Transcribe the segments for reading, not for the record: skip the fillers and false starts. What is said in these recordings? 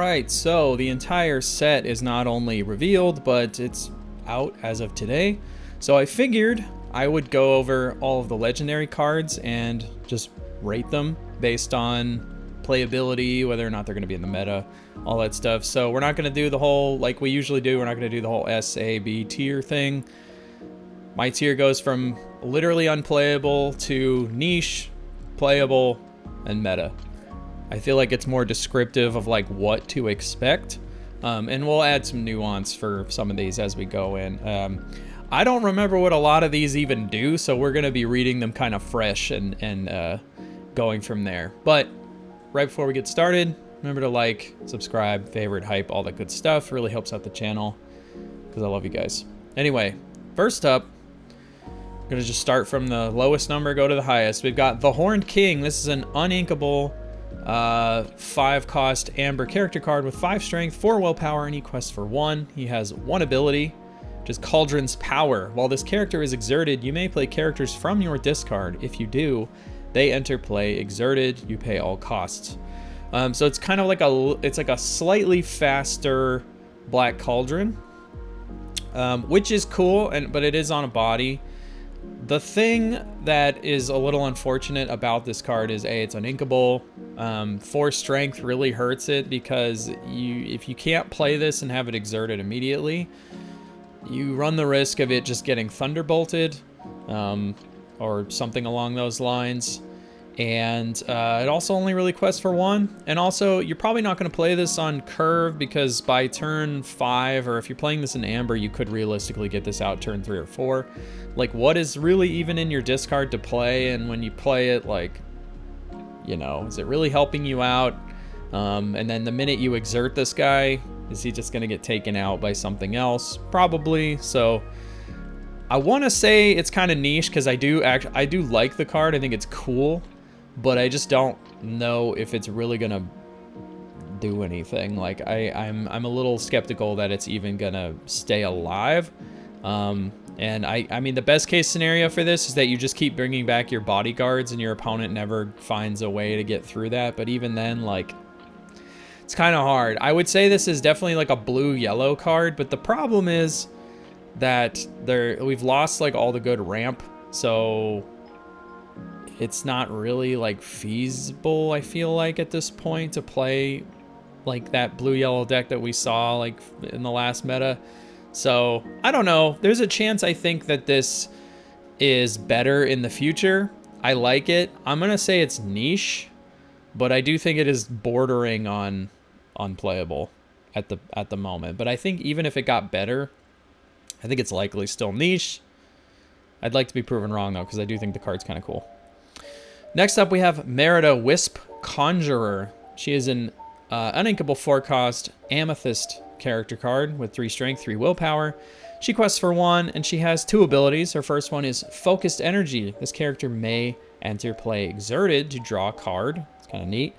Alright, so the entire set is not only revealed, but it's out as of today. So I figured I would go over all of the legendary cards and just rate them based on playability, whether or not they're going to be in the meta, all that stuff. So we're not going to do the whole, like we usually do, we're not going to do the whole S, A, B tier thing. My tier goes from literally unplayable to niche, playable, and meta. I feel like it's more descriptive of like what to expect. And we'll add some nuance for some of these as we go in. I don't remember what a lot of these even do, so we're gonna be reading them kind of fresh and going from there. But right before we get started, remember to like, subscribe, favorite, hype, all that good stuff. Really helps out the channel because I love you guys. Anyway, first up, I'm gonna just start from the lowest number, go to the highest. We've got the Horned King. This is an uninkable 5 cost amber character card with 5 strength, 4 willpower, and he quests for 1. He has 1 ability, which is Cauldron's Power. While this character is exerted, you may play characters from your discard. If you do, they enter play exerted. You pay all costs. So it's kind of like a slightly faster Black Cauldron, which is cool, but it is on a body. The thing that is a little unfortunate about this card is it's uninkable. 4 strength really hurts it because if you can't play this and have it exerted immediately, you run the risk of it just getting thunderbolted or something along those lines. And it also only really quests for 1. And also, you're probably not going to play this on curve because by turn 5, or if you're playing this in amber, you could realistically get this out turn 3 or 4. Like, what is really even in your discard to play? And when you play it, like, you know, is it really helping you out? And then the minute you exert this guy, is he just going to get taken out by something else? Probably. So I want to say it's kind of niche because I do like the card. I think it's cool. But I just don't know if it's really gonna do anything. Like I'm a little skeptical that it's even gonna stay alive. And I mean the best case scenario for this is that you just keep bringing back your bodyguards and your opponent never finds a way to get through that. But even then, like, it's kind of hard. I would say this is definitely like a blue-yellow card, but the problem is that we've lost like all the good ramp, so it's not really like feasible, I feel like, at this point to play like that blue-yellow deck that we saw like in the last meta. So I don't know. There's a chance I think that this is better in the future. I like it. I'm gonna say it's niche, but I do think it is bordering on unplayable at the moment. But I think even if it got better, I think it's likely still niche. I'd like to be proven wrong though, because I do think the card's kind of cool. Next up, we have Merida Wisp Conjurer. She is an uninkable 4-cost amethyst character card with 3 strength, 3 willpower. She quests for 1, and she has 2 abilities. Her first one is Focused Energy. This character may enter play exerted to draw a card. It's kind of neat.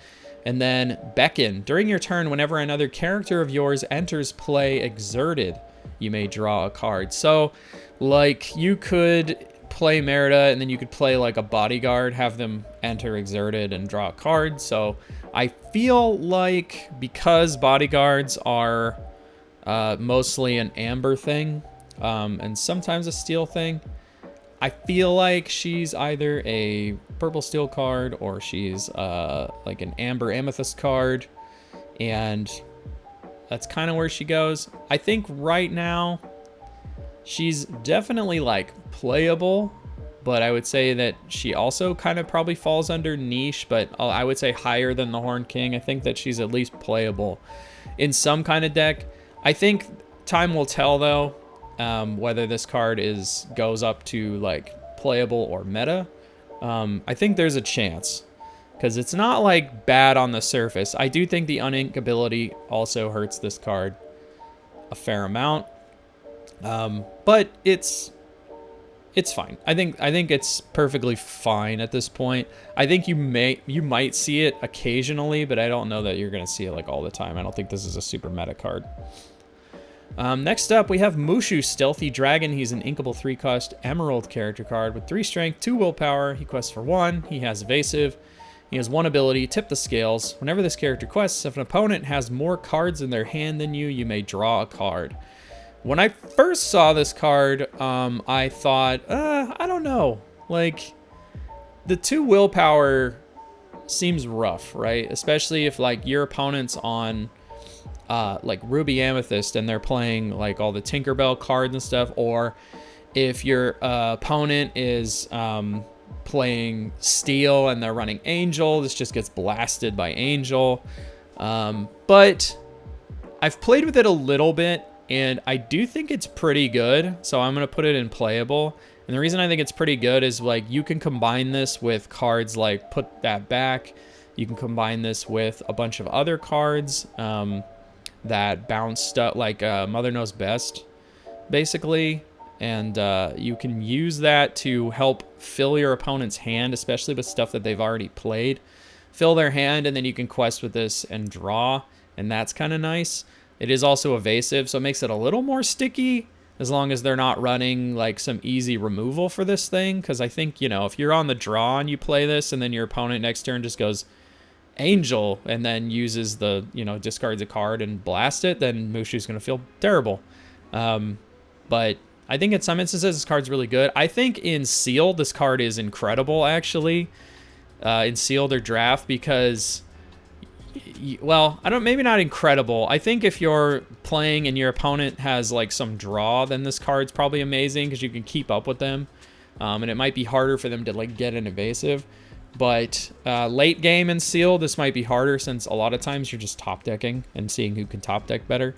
And then Beckon. During your turn, whenever another character of yours enters play exerted, you may draw a card. So, like, you could play Merida, and then you could play like a bodyguard, have them enter exerted and draw a card. So I feel like because bodyguards are mostly an amber thing and sometimes a steel thing, I feel like she's either a purple steel card or she's like an amber amethyst card, and that's kind of where she goes. I think right now she's definitely like playable, but I would say that she also kind of probably falls under niche, but I would say higher than the Horned King. I think that she's at least playable in some kind of deck. I think time will tell though, whether this card goes up to like playable or meta. I think there's a chance because it's not like bad on the surface. I do think the uninkability also hurts this card a fair amount. But it's fine. I think it's perfectly fine at this point. I think you might see it occasionally, but I don't know that you're gonna see it like all the time. I don't think this is a super meta card. Next up, we have Mushu Stealthy Dragon. He's an inkable 3-cost emerald character card with 3 strength, 2 willpower. He quests for 1. He has evasive. He has one ability, Tip the Scales. Whenever this character quests, if an opponent has more cards in their hand than you may draw a card. When I first saw this card, I thought, I don't know. Like, the 2 willpower seems rough, right? Especially if, like, your opponent's on, like, Ruby Amethyst and they're playing, like, all the Tinkerbell cards and stuff. Or if your opponent is playing Steel and they're running Angel, this just gets blasted by Angel. But I've played with it a little bit, and I do think it's pretty good, so I'm going to put it in playable. And the reason I think it's pretty good is, like, you can combine this with cards like Put That Back. You can combine this with a bunch of other cards that bounce stuff, like Mother Knows Best, basically. And you can use that to help fill your opponent's hand, especially with stuff that they've already played. Fill their hand, and then you can quest with this and draw, and that's kind of nice. It is also evasive, so it makes it a little more sticky, as long as they're not running like some easy removal for this thing. Because I think, you know, if you're on the draw and you play this, and then your opponent next turn just goes Angel, and then uses the, you know, discards a card and blast it, then Mushu's going to feel terrible. But I think in some instances, this card's really good. I think in Sealed, this card is incredible, actually. In Sealed or Draft, because, well, maybe not incredible. I think if you're playing and your opponent has, like, some draw, then this card's probably amazing, because you can keep up with them. And it might be harder for them to, like, get an evasive. But late game in Sealed, this might be harder, since a lot of times you're just top decking and seeing who can top deck better.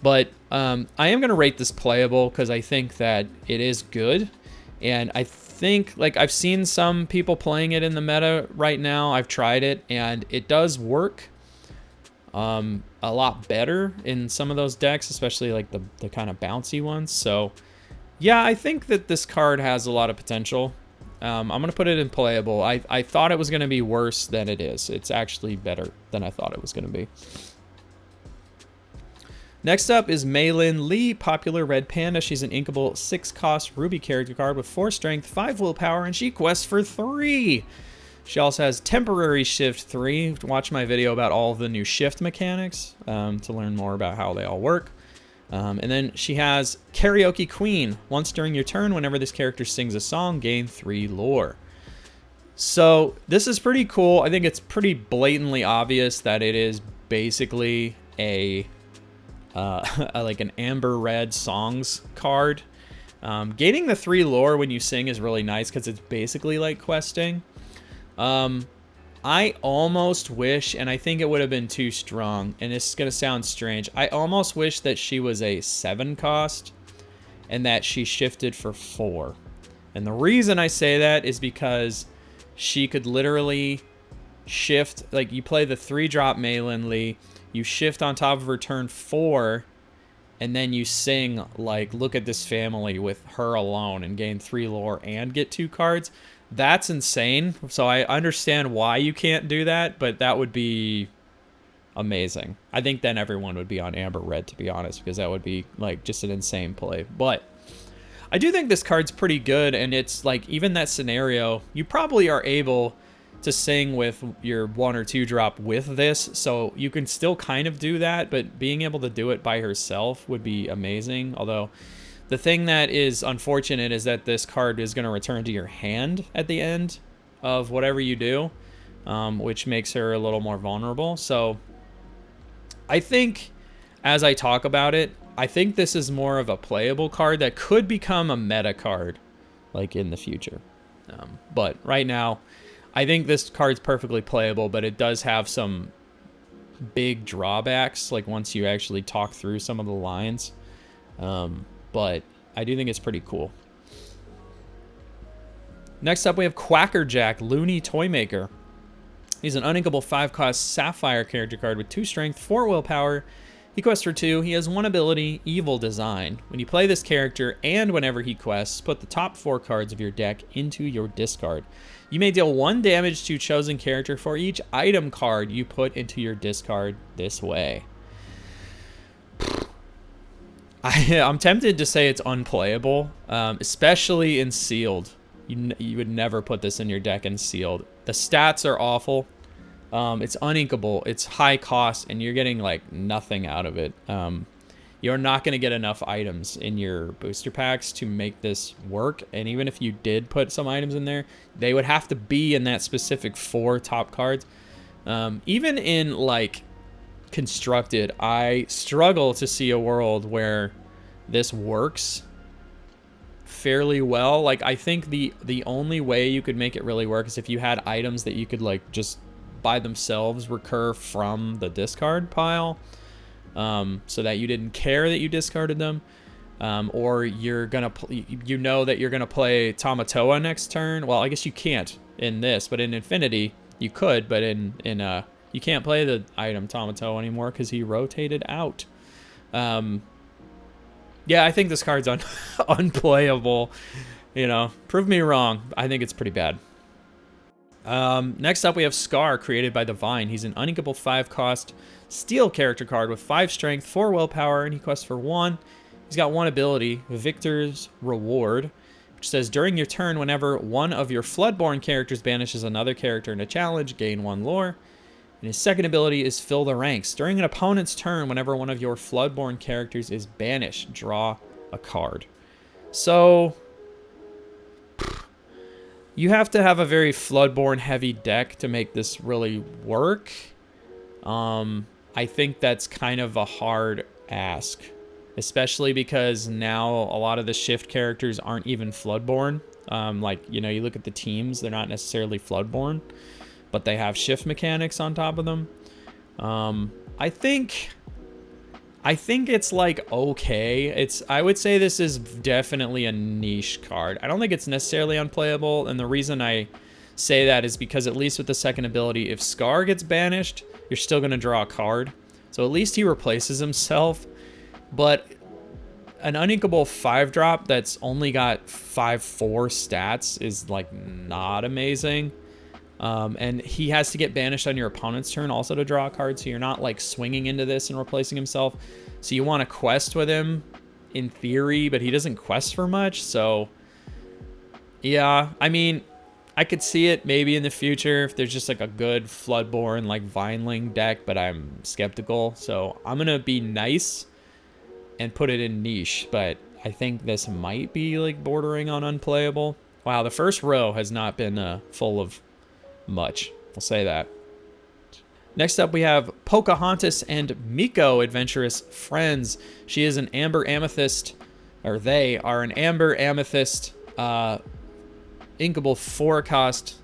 But I am going to rate this playable, because I think that it is good. And I think, like, I've seen some people playing it in the meta right now. I've tried it, and it does work a lot better in some of those decks, especially like the kind of bouncy ones. So yeah, I think that this card has a lot of potential. I'm going to put it in playable. I thought it was going to be worse than it is. It's actually better than I thought it was going to be. Next up is Meilin Lee, popular red panda. She's an inkable 6-cost Ruby character card with 4 strength, 5 willpower, and she quests for 3. She also has temporary shift 3. Watch my video about all of the new shift mechanics to learn more about how they all work. And then she has Karaoke Queen. Once during your turn, whenever this character sings a song, gain 3 lore. So this is pretty cool. I think it's pretty blatantly obvious that it is basically a like an amber red songs card. Gaining the 3 lore when you sing is really nice, because it's basically like questing. I almost wish, and I think it would have been too strong, and it's going to sound strange, I almost wish that she was a 7-cost and that she shifted for 4. And the reason I say that is because she could literally shift, like, you play the 3-drop Meilin Lee, you shift on top of her turn 4, and then you sing, like, Look at This Family with her alone and gain 3 lore and get 2 cards. That's insane. So I understand why you can't do that, but that would be amazing. I think then everyone would be on Amber Red, to be honest, because that would be, like, just an insane play. But I do think this card's pretty good, and it's, like, even that scenario, you probably are able to sing with your 1 or 2 drop with this, so you can still kind of do that, but being able to do it by herself would be amazing. Although the thing that is unfortunate is that this card is going to return to your hand at the end of whatever you do, which makes her a little more vulnerable. So I think, as I talk about it, I think this is more of a playable card that could become a meta card, like, in the future. But right now, I think this card's perfectly playable, but it does have some big drawbacks, like, once you actually talk through some of the lines. But I do think it's pretty cool. Next up, we have Quackerjack, Looney Toymaker. He's an uninkable 5-cost Sapphire character card with 2 strength, 4 willpower. He quests for 2. He has 1 ability, Evil Design. When you play this character, and whenever he quests, put the top 4 cards of your deck into your discard. You may deal 1 damage to chosen character for each item card you put into your discard this way. I'm tempted to say it's unplayable, especially in Sealed. You would never put this in your deck in Sealed. The stats are awful. It's uninkable, it's high cost, and you're getting like nothing out of it. You're not going to get enough items in your booster packs to make this work. And even if you did put some items in there, they would have to be in that specific 4 top cards. Even in like constructed, I struggle to see a world where this works fairly well. Like, I think the only way you could make it really work is if you had items that you could like just by themselves recur from the discard pile. So that you didn't care that you discarded them, or you're gonna you know that you're gonna play Tamatoa next turn. Well, I guess you can't in this, but in Infinity you could. But in you can't play the item Tamatoa anymore because he rotated out. Yeah, I think this card's unplayable. You know, prove me wrong. I think it's pretty bad. Next up, we have Scar, created by Divine. He's an uninkable 5-cost steel character card with 5 strength, 4 willpower, and he quests for 1. He's got 1 ability, Victor's Reward, which says during your turn, whenever one of your Floodborn characters banishes another character in a challenge, gain 1 lore. And his second ability is Fill the Ranks. During an opponent's turn, whenever one of your Floodborn characters is banished, draw a card. So you have to have a very Floodborn heavy deck to make this really work. I think that's kind of a hard ask, especially because now a lot of the shift characters aren't even Floodborn. Like, you know, you look at the teams, they're not necessarily Floodborn, but they have shift mechanics on top of them. I think it's like okay. I would say this is definitely a niche card. I don't think it's necessarily unplayable, and the reason I say that is because at least with the second ability, if Scar gets banished, you're still going to draw a card. So at least he replaces himself. But an uninkable 5-drop that's only got 5/4 stats is like not amazing. And he has to get banished on your opponent's turn also to draw a card, so you're not like swinging into this and replacing himself. So you want to quest with him in theory, but he doesn't quest for much. So yeah, I mean, I could see it maybe in the future if there's just like a good Floodborn like Vineling deck, but I'm skeptical. So I'm gonna be nice and put it in niche, but I think this might be like bordering on unplayable. Wow, the first row has not been full of much, I'll say that. Next up, we have Pocahontas and Miko, adventurous friends. She is an Amber Amethyst, or they are an Amber Amethyst inkable 4-cost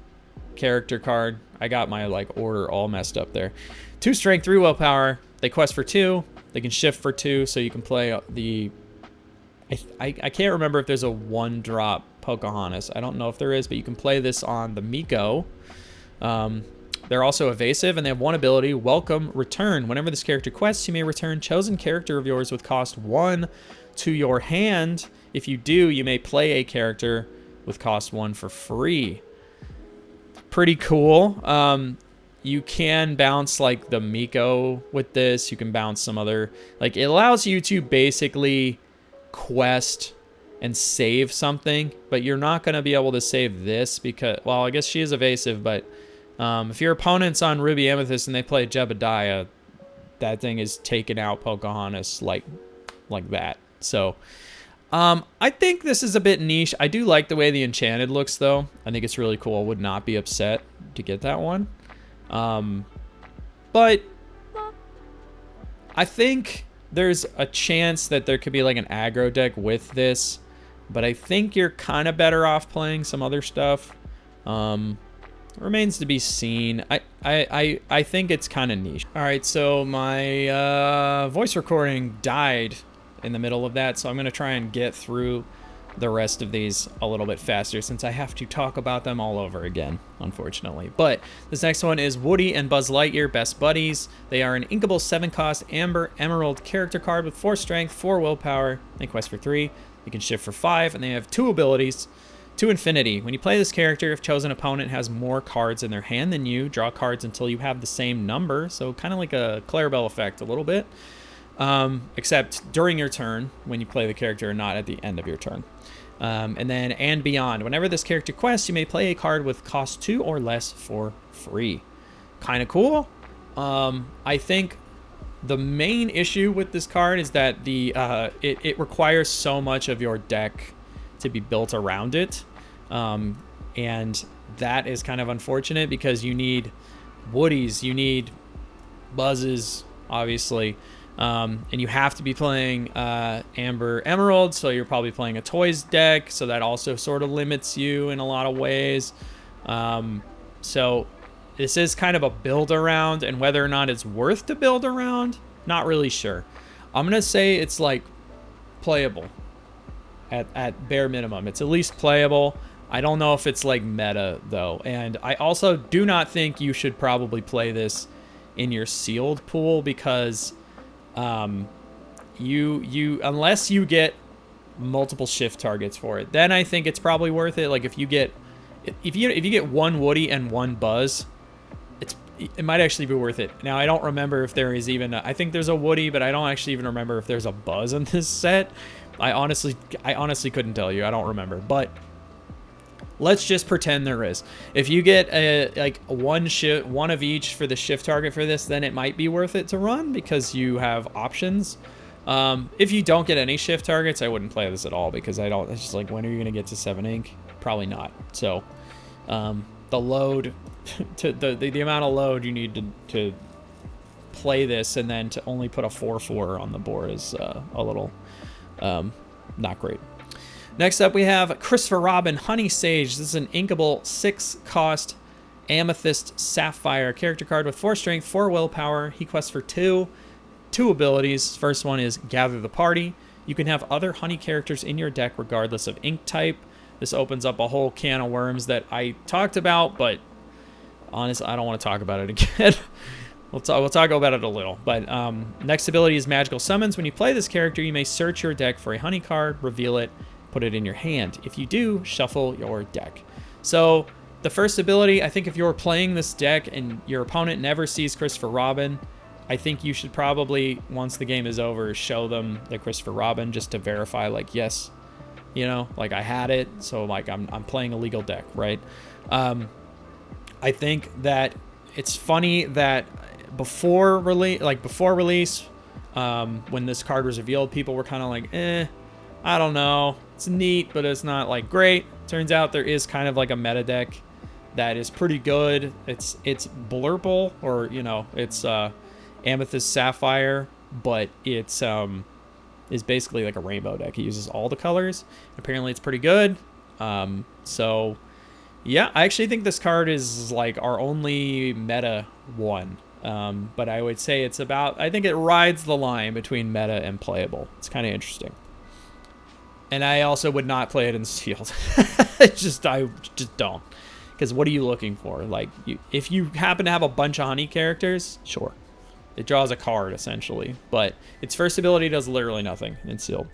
character card. I got my like order all messed up there. 2 strength, 3 willpower. They quest for 2. They can shift for 2, so you can play the... I can't remember if there's a 1-drop Pocahontas. I don't know if there is, but you can play this on the Miko. They're also evasive, and they have 1 ability, Welcome Return. Whenever this character quests, you may return chosen character of yours with cost 1 to your hand. If you do, you may play a character with cost 1 for free. Pretty cool. You can bounce like the Miko with this. You can bounce some other, like, it allows you to basically quest and save something, but you're not going to be able to save this because, well, I guess she is evasive, but if your opponent's on Ruby Amethyst and they play Jebediah, that thing is taking out Pocahontas like that. So I think this is a bit niche. I do like the way the Enchanted looks, though. I think it's really cool. Would not be upset to get that one. But I think there's a chance that there could be like an aggro deck with this, but I think you're kind of better off playing some other stuff. Remains to be seen. I think it's kind of niche. All right, so my voice recording died in the middle of that, so I'm gonna try and get through the rest of these a little bit faster since I have to talk about them all over again, unfortunately. But this next one is Woody and Buzz Lightyear, best buddies. They are an inkable 7-cost Amber Emerald character card with 4 strength, 4 willpower. They quest for 3. They can shift for 5, and they have 2 abilities to infinity. When you play this character, if chosen opponent has more cards in their hand than you, draw cards until you have the same number. So kind of like a Clarabelle effect a little bit. Except during your turn when you play the character and not at the end of your turn. And beyond. Whenever this character quests, you may play a card with cost 2 or less for free. kind of cool. I think the main issue with this card is that it requires so much of your deck to be built around it. And that is kind of unfortunate because you need woodies, you need buzzes, obviously. And you have to be playing Amber Emerald, so you're probably playing a toys deck, so that also sort of limits you in a lot of ways. So this is kind of a build around, and whether or not it's worth to build around, not really sure. I'm gonna say it's like playable at bare minimum. It's at least playable. I don't know if it's like meta though, and I also do not think you should probably play this in your sealed pool because unless you get multiple shift targets for it, then I think it's probably worth it. Like if you get one woody and one buzz, it might actually be worth it. Now I don't remember if there is even I think there's a woody, but I don't actually even remember if there's a buzz in this set. I honestly couldn't tell you. I don't remember, but let's just pretend there is. If you get one of each for the shift target for this, then it might be worth it to run because you have options. If you don't get any shift targets, I wouldn't play this at all because it's just like, when are you going to get to 7 ink? Probably not. So the load, the amount of load you need to play this and then to only put a 4/4 on the board is a little not great. Next up, we have Christopher Robin, Honey Sage. This is an inkable 6-cost Amethyst Sapphire character card with 4 strength, 4 willpower. He quests for 2 abilities. First one is Gather the Party. You can have other honey characters in your deck regardless of ink type. This opens up a whole can of worms that I talked about, but honestly, I don't want to talk about it again. We'll talk about it a little. But next ability is Magical Summons. When you play this character, you may search your deck for a honey card, reveal it, put it in your hand. If you do, shuffle your deck. So the first ability, I think if you're playing this deck and your opponent never sees Christopher Robin, I think you should probably, once the game is over, show them the Christopher Robin just to verify, like, yes, you know, like I had it, so like I'm playing a legal deck, right? I think that it's funny that before release, when this card was revealed, people were kind of like, I don't know. It's neat, but it's not like great. Turns out there is kind of like a meta deck that is pretty good. It's Blurple, or you know, it's Amethyst Sapphire, but it's is basically like a rainbow deck. It uses all the colors. Apparently, it's pretty good. So yeah, I actually think this card is like our only meta one. But I would say I think it rides the line between meta and playable. It's kind of interesting. And I also would not play it in sealed. I just don't. Because what are you looking for? Like, if you happen to have a bunch of honey characters, sure. It draws a card, essentially. But its first ability does literally nothing in sealed.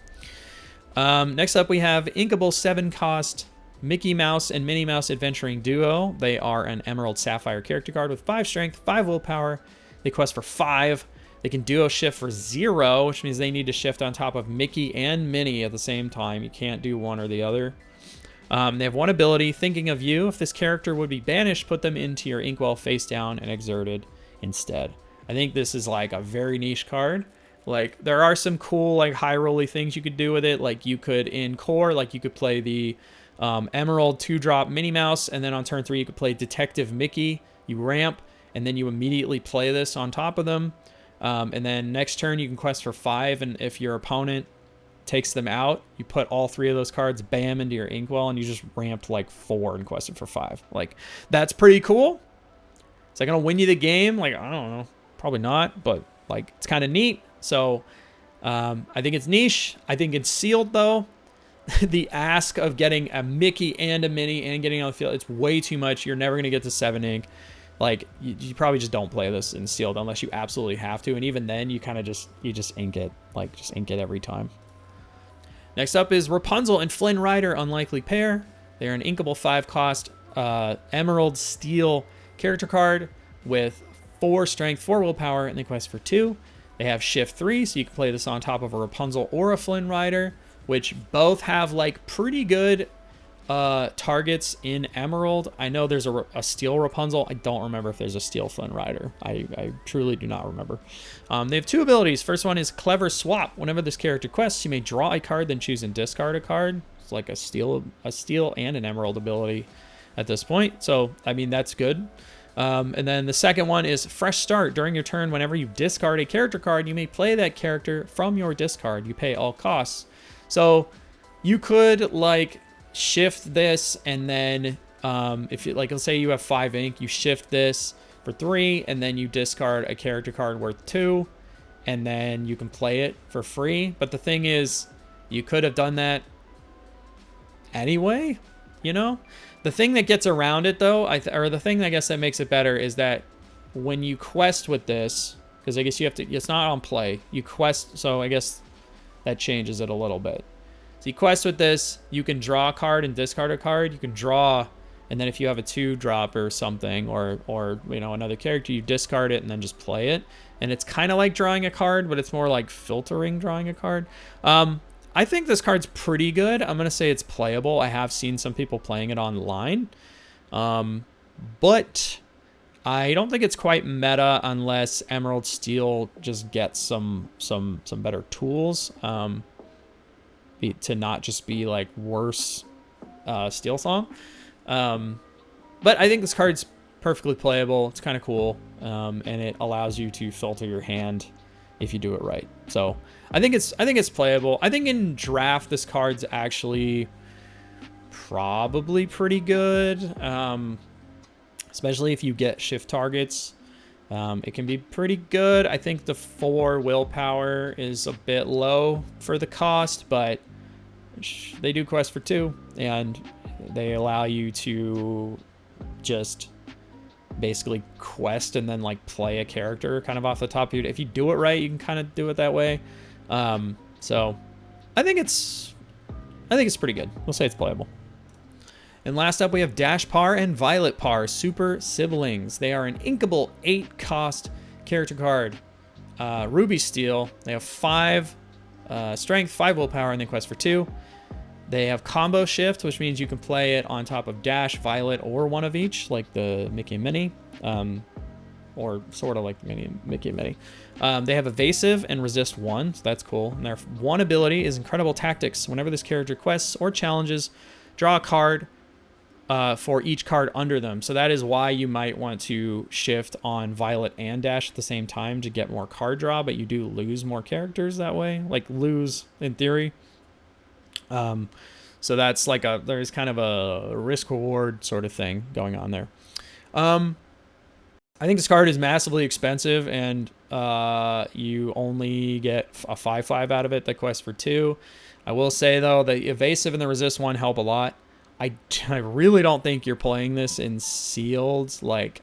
Next up, we have Inkable 7-cost Mickey Mouse and Minnie Mouse Adventuring Duo. They are an Emerald Sapphire character card with 5 strength, 5 willpower. They quest for 5. They can duo shift for 0, which means they need to shift on top of Mickey and Minnie at the same time. You can't do one or the other. They have 1 ability, Thinking of You. If this character would be banished, put them into your inkwell face down and exerted instead. I think this is like a very niche card. Like, there are some cool, like, high rolly things you could do with it. Like, you could, in core, like, you could play the Emerald 2-drop Minnie Mouse, and then on turn 3, you could play Detective Mickey. You ramp, and then you immediately play this on top of them. And then next turn you can quest for 5, and if your opponent takes them out, you put all 3 of those cards bam into your inkwell, and you just ramped like 4 and quested for 5. Like, that's pretty cool. Is that gonna win you the game? Like, I don't know, probably not, but like, it's kind of neat. So I think it's niche. I think it's sealed though. The ask of getting a Mickey and a Minnie and getting on the field, it's way too much. You're never gonna get to 7 ink. Like, you probably just don't play this in sealed unless you absolutely have to. And even then, you kind of just ink it. Like, just ink it every time. Next up is Rapunzel and Flynn Rider, Unlikely Pair. They're an inkable 5-cost Emerald Steel character card with 4 strength, 4 willpower, and they quest for 2. They have shift 3, so you can play this on top of a Rapunzel or a Flynn Rider, which both have, like, pretty good targets in Emerald. I know there's a Steel Rapunzel. I don't remember if there's a Steel Flynn Rider. I truly do not remember. They have 2 abilities. First one is Clever Swap. Whenever this character quests, you may draw a card, then choose and discard a card. It's like a Steel and an Emerald ability at this point. So, I mean, that's good. And then the second one is Fresh Start. During your turn, whenever you discard a character card, you may play that character from your discard. You pay all costs. So you could like shift this, and then if you like, let's say you have 5 ink, you shift this for 3, and then you discard a character card worth 2, and then you can play it for free. But the thing is, you could have done that anyway, you know? The thing that gets around it, though, or the thing I guess that makes it better, is that when you quest with this, because I guess you have to, it's not on play, you quest, so I guess that changes it a little bit. So you quest with this, you can draw a card and discard a card. You can draw, and then if you have a 2-drop or something, or you know, another character, you discard it and then just play it. And it's kind of like drawing a card, but it's more like filtering drawing a card. I think this card's pretty good. I'm going to say it's playable. I have seen some people playing it online. But I don't think it's quite meta unless Emerald Steel just gets some better tools to not just be like worse Steel Song. But I think this card's perfectly playable. It's kind of cool. And it allows you to filter your hand if you do it right. So I think it's playable. I think in draft this card's actually probably pretty good, especially if you get shift targets. It can be pretty good. I think the 4 willpower is a bit low for the cost, but they do quest for 2, and they allow you to just basically quest and then like play a character kind of off the top of your, if you do it right, you can kind of do it that way. So I think it's pretty good. We'll say it's playable. And last up, we have Dash Par and Violet Par, Super Siblings. They are an inkable 8-cost character card. Ruby Steel. They have 5 strength, 5 willpower, and they quest for 2. They have Combo Shift, which means you can play it on top of Dash, Violet, or one of each, like the Mickey and Minnie, or sort of like the Mickey and Minnie. They have Evasive and Resist 1, so that's cool. And their 1 ability is Incredible Tactics. Whenever this character quests or challenges, draw a card for each card under them. So that is why you might want to shift on Violet and Dash at the same time to get more card draw, but you do lose more characters that way. Like, lose in theory. So that's like there's kind of a risk reward sort of thing going on there. I think this card is massively expensive, and you only get a 5/5 out of it that quests for 2. I will say though, the Evasive and the Resist 1 help a lot. I really don't think you're playing this in sealed, like,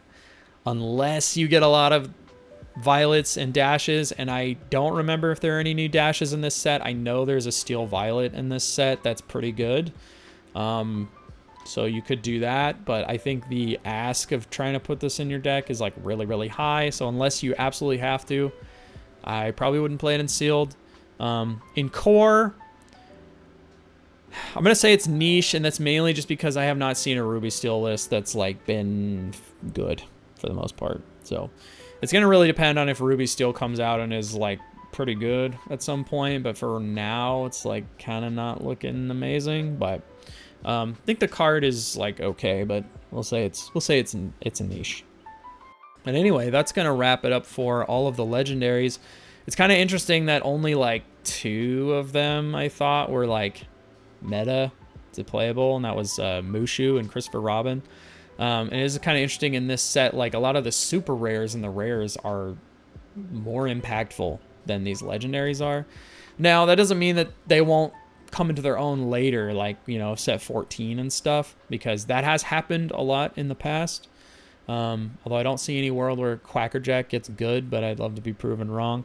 unless you get a lot of Violets and Dashes, and I don't remember if there are any new Dashes in this set. I know there's a Steel Violet in this set that's pretty good. So you could do that, but I think the ask of trying to put this in your deck is like really, really high. So unless you absolutely have to, I probably wouldn't play it in sealed. In core, I'm going to say it's niche, and that's mainly just because I have not seen a Ruby Steel list that's like been good for the most part. So it's going to really depend on if Ruby Steel comes out and is like pretty good at some point, but for now it's like kind of not looking amazing. But I think the card is like okay, but we'll say it's a niche. And anyway, that's going to wrap it up for all of the legendaries. It's kind of interesting that only like 2 of them I thought were like meta to playable, and that was Mushu and Christopher Robin. And it is kind of interesting in this set, like a lot of the super rares and the rares are more impactful than these legendaries are. Now, that doesn't mean that they won't come into their own later, like, you know, set 14 and stuff, because that has happened a lot in the past. Although I don't see any world where Quackerjack gets good, but I'd love to be proven wrong.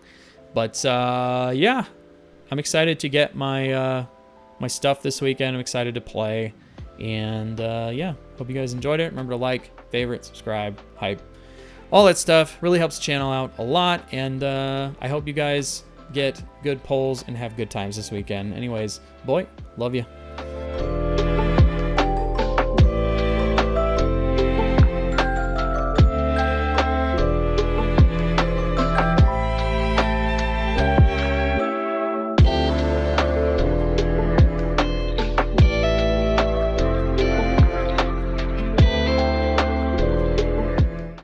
But yeah, I'm excited to get my my stuff this weekend. I'm excited to play, and yeah, hope you guys enjoyed it. Remember to like, favorite, subscribe, hype, all that stuff. Really helps the channel out a lot, and I hope you guys get good polls and have good times this weekend. Anyways, boy, love you.